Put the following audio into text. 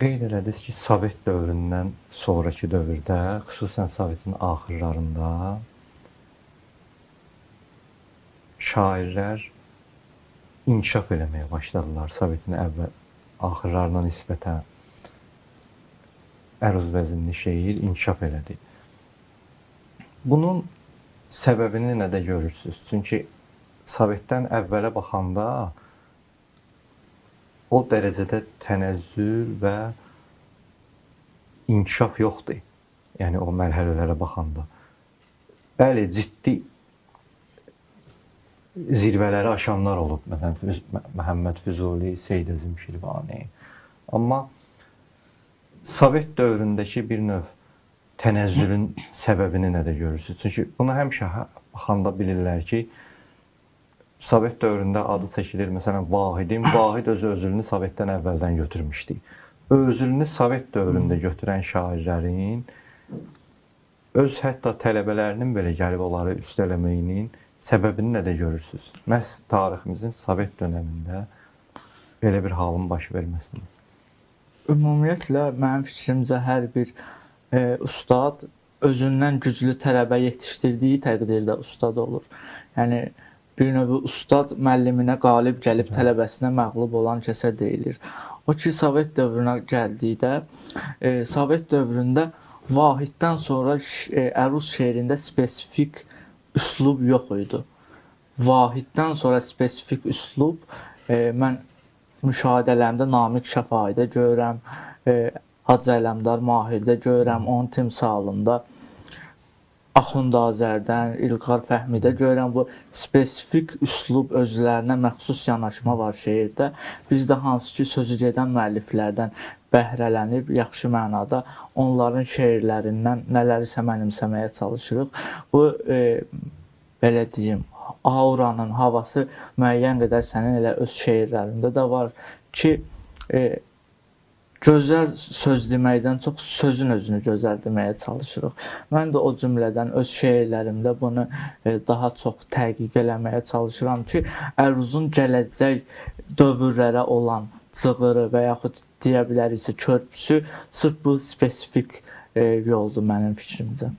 Qeyd elədiniz ki, Sovet dövründən sonraki dövrdə, xüsusən Sovetin axırlarında şairlər inkişaf eləməyə başladılar. Sovetin axırlarına nisbətən əruz vəzinli şeir inkişaf elədi. Bunun səbəbini nədə görürsünüz? Çünki Sovetdən əvvələ baxanda o dərəcədə tənəzzül və inkişaf yoxdur. Yəni o mərhələlərə baxanda. Bəli, ciddi zirvələri aşanlar olub. Məsələn, Məhəmməd Füzuli, Seyid Əzim Şirvani. Amma Sovet dövründəki bir növ tənəzzülün səbəbini nədə görürsünüz? Çünki buna həmişə baxanda bilirlər ki, Sovet dövründə adı çəkilir, məsələn, Vahidin. Vahid özünü Sovetdən əvvəldən götürmüşdü. Özünü Sovet dövründə götürən şairlərin öz hətta tələbələrinin belə gəlib onları üstələməyinin səbəbini nədə görürsünüz? Məhz tariximizin Sovet dönəmində belə bir halın baş verməsini. Ümumiyyətlə, mənim fikrimcə hər bir ustad özündən güclü tələbə yetişdirdiyi təqdirdə ustad olur. Yəni, bir növ ustad müəlliminə qalib gəlib tələbəsinə məğlub olan kəsə deyilir. O ki, Sovet dövrünə gəldikdə, Sovet dövründə Vahiddən sonra əruz şeirində spesifik üslub yox idi. Vahiddən sonra spesifik üslub mən müşahidələrimdə Namiq Şəfaidə görürəm, Hacı Ələmdar Mahirdə görürəm, onun timsalında Axund Azərdən, İlqar Fəhmidə görürəm, bu spesifik üslub özlərinə məxsus yanaşma var şeirdə. Biz də hansı ki, sözü gedən müəlliflərdən bəhrələnib, yaxşı mənada onların şeirlərindən nələrisə mənimsəməyə çalışırıq. Bu, belə deyim, auranın havası müəyyən qədər sənin elə öz şeirlərində də var ki, gözəl söz deməkdən çox sözün özünü gözəl deməyə çalışırıq. Mən də o cümlədən öz şeirlərimdə bunu daha çox təhqiq eləməyə çalışıram ki, əruzun gələcək dövrlərə olan cığırı və yaxud deyə biləriksə körpüsü sırf bu spesifik yoldur mənim fikrimcə.